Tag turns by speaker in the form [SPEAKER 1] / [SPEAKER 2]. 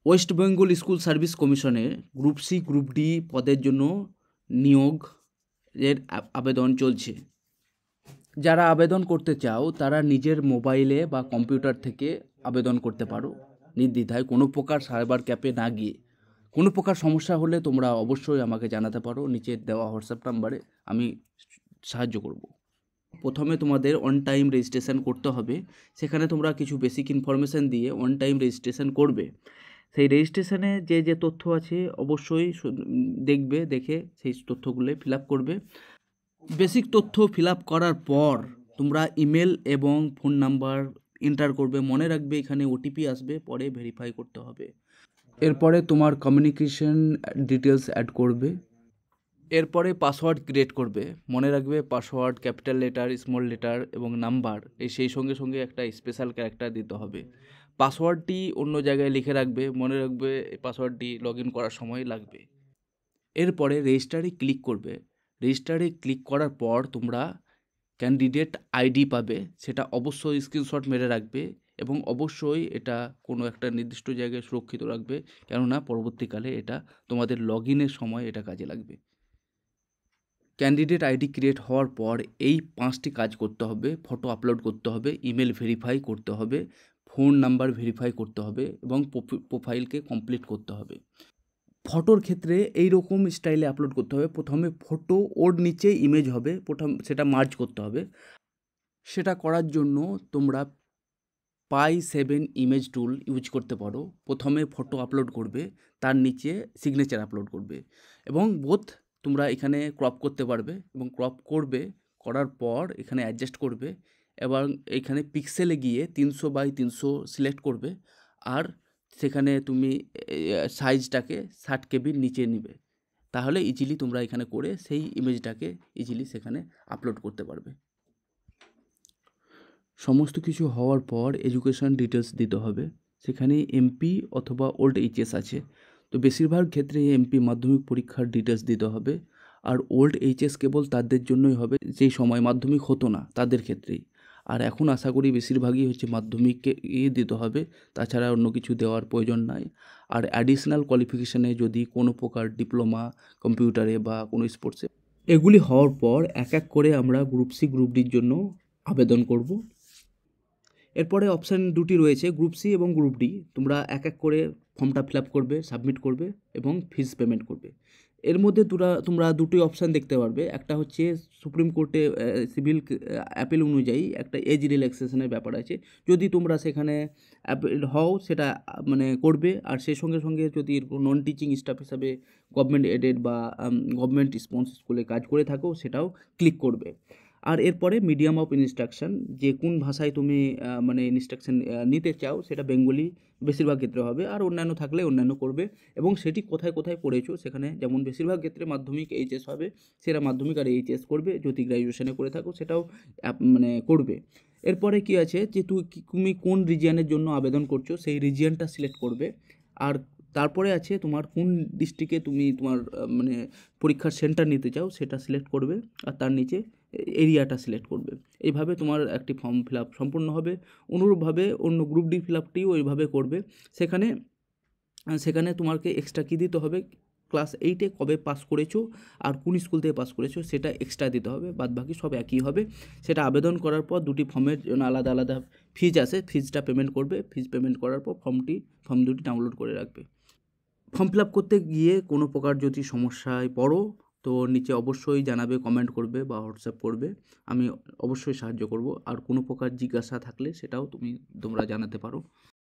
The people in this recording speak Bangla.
[SPEAKER 1] ওয়েস্ট বেঙ্গল স্কুল সার্ভিস কমিশনে গ্রুপ সি গ্রুপ ডি পদের জন্য নিয়োগ এর আবেদন চলছে। যারা আবেদন করতে চাও তারা নিজের মোবাইলে বা কম্পিউটার থেকে আবেদন করতে পারো নির্দ্বিধায়, কোনো প্রকার সাইবার ক্যাফে না গিয়ে। কোনো প্রকার সমস্যা হলে তোমরা অবশ্যই আমাকে জানাতে পারো নিচে দেওয়া হোয়াটসঅ্যাপ নাম্বারে, আমি সাহায্য করব। প্রথমে তোমাদের অন টাইম রেজিস্ট্রেশন করতে হবে। সেখানে তোমরা কিছু বেসিক ইনফরমেশান দিয়ে অন টাইম রেজিস্ট্রেশন করবে। সেই রেজিস্ট্রেশনে যে তথ্য আছে অবশ্যই দেখবে, দেখে সেই তথ্যগুলো ফিল আপ করবে। বেসিক তথ্য ফিল আপ করার পর তোমরা ইমেল এবং ফোন নাম্বার এন্টার করবে। মনে রাখবে এখানে ওটিপি আসবে, পরে ভেরিফাই করতে হবে। এরপরে তোমার কমিউনিকেশন ডিটেলস অ্যাড করবে। এরপরে পাসওয়ার্ড ক্রিয়েট করবে। মনে রাখবে password capital letter, small letter এবং নাম্বার, সেই সঙ্গে সঙ্গে একটা স্পেশাল ক্যারেক্টার দিতে হবে। পাসওয়ার্ডটি অন্য জায়গায় লিখে রাখবে, মনে রাখবে এই পাসওয়ার্ডটি লগ ইন করার সময় লাগবে। এরপরে রেজিস্টারে ক্লিক করবে। রেজিস্টারে ক্লিক করার পর তোমরা ক্যান্ডিডেট আইডি পাবে, সেটা অবশ্যই স্ক্রিনশট মেরে রাখবে এবং অবশ্যই এটা কোনো একটা নির্দিষ্ট জায়গায় সুরক্ষিত রাখবে, কেননা পরবর্তীকালে এটা তোমাদের লগ ইনের সময় এটা কাজে লাগবে। ক্যান্ডিডেট আইডি ক্রিয়েট হওয়ার পর এই 5টি কাজ করতে হবে। ফটো আপলোড করতে হবে, ইমেল ভেরিফাই করতে হবে, ফোন নাম্বার ভেরিফাই করতে হবে এবং প্রোফাইলকে কমপ্লিট করতে হবে। ফটোর ক্ষেত্রে এই রকম স্টাইলে আপলোড করতে হবে। প্রথমে ফটো, ওর নিচে ইমেজ হবে, সেটা মার্জ করতে হবে। সেটা করার জন্য তোমরা পাই7 ইমেজ টুল ইউজ করতে পারো। প্রথমে ফটো আপলোড করবে, তার নিচে সিগনেচার আপলোড করবে এবং বোথ তোমরা এখানে ক্রপ করতে পারবে এবং ক্রপ করবে। করার পর এখানে অ্যাডজাস্ট করবে এবং এখানে পিক্সেলে গিয়ে 300x300 সিলেক্ট করবে আর সেখানে তুমি সাইজটাকে 60 কেবির নিচে নিবে। তাহলে ইজিলি তোমরা এখানে করে সেই ইমেজটাকে ইজিলি সেখানে আপলোড করতে পারবে। সমস্ত কিছু হওয়ার পর এডুকেশান ডিটেলস দিতে হবে। সেখানে এমপি অথবা ওল্ড এইচএস আছে, তো বেশিরভাগ ক্ষেত্রে এমপি মাধ্যমিক পরীক্ষার ডিটেলস দিতে হবে। আর ওল্ড এইচএস কেবল তাদের জন্যই হবে যেই সময় মাধ্যমিক হতো না, তাদের ক্ষেত্রেই। আর এখন আশা করি বেশিরভাগই হচ্ছে মাধ্যমিককে দিতে হবে, তাছাড়া অন্য কিছু দেওয়ার প্রয়োজন নাই। আর অ্যাডিশনাল কোয়ালিফিকেশানে যদি কোনো প্রকার ডিপ্লোমা কম্পিউটারে বা কোনো স্পোর্টসে, এগুলি হওয়ার পর এক এক করে আমরা গ্রুপ সি গ্রুপ ডির জন্য আবেদন করব। এরপরে অপশান দুটি রয়েছে, গ্রুপ সি এবং গ্রুপ ডি। তোমরা এক এক করে ফর্মটা ফিল আপ করবে, সাবমিট করবে এবং ফিস পেমেন্ট করবে। এর মধ্যে তোমরা দুটোই অপশান দেখতে পারবে। একটা হচ্ছে সুপ্রিম কোর্টে সিভিল অ্যাপিল অনুযায়ী একটা এজ রিল্যাক্সেশনের ব্যাপার আছে। যদি তোমরা সেখানে অ্যাপিল হও সেটা মানে করবে। আর সেই সঙ্গে সঙ্গে যদি নন টিচিং স্টাফ হিসাবে গভর্নমেন্ট এডেড বা গভর্নমেন্ট স্পন্সর স্কুলে কাজ করে থাকো সেটাও ক্লিক করবে। আর এরপরে মিডিয়াম অফ ইনস্ট্রাকশান, যে কোন ভাষায় তুমি মানে ইনস্ট্রাকশান নিতে চাও সেটা বেঙ্গলি বেশিরভাগ ক্ষেত্রে হবে, আর অন্যান্য থাকলে অন্যান্য করবে। এবং সেটি কোথায় কোথায় পড়েছো সেখানে, যেমন বেশিরভাগ ক্ষেত্রে মাধ্যমিক এইচএস হবে, সেটা মাধ্যমিক আর এইচএস করবে। যদি গ্র্যাজুয়েশনে করে থাকো সেটাও মানে করবে। এরপরে কি আছে যে তুমি কোন রিজিয়নের জন্য আবেদন করছো সেই রিজিয়নটা সিলেক্ট করবে। আর তারপরে আছে তোমার কোন ডিস্ট্রিক্টে তুমি তোমার মানে পরীক্ষার সেন্টার নিতে চাও সেটা সিলেক্ট করবে। আর তার নিচে এরিয়াটা সিলেক্ট করবে। এইভাবে তোমার একটি ফর্ম ফিল আপ সম্পূর্ণ হবে। অনুরূপভাবে অন্য গ্রুপ ডি ফিল আপটিও ওইভাবে করবে। সেখানে তোমাকে এক্সট্রা কী দিতে হবে, ক্লাস 8-এ কবে পাস করেছো আর কোন স্কুল থেকে পাস করেছো সেটা এক্সট্রা দিতে হবে। বাদবাকি সব একই হবে। সেটা আবেদন করার পর দুটি ফর্মের জন্য আলাদা আলাদা ফিজ আসে, ফিজটা পেমেন্ট করবে। ফিজ পেমেন্ট করার পর ফর্ম দুটি ডাউনলোড করে রাখবে। ফর্ম ফিল আপ করতে গিয়ে কোনো প্রকার যদি সমস্যায় পড়ো তো নিচে অবশ্যই জানাবে, কমেন্ট করবে বা হোয়াটসঅ্যাপ করবে, আমি অবশ্যই সাহায্য করব। আর কোনো প্রকার জিজ্ঞাসা থাকলে সেটাও তোমরা জানাতে পারো।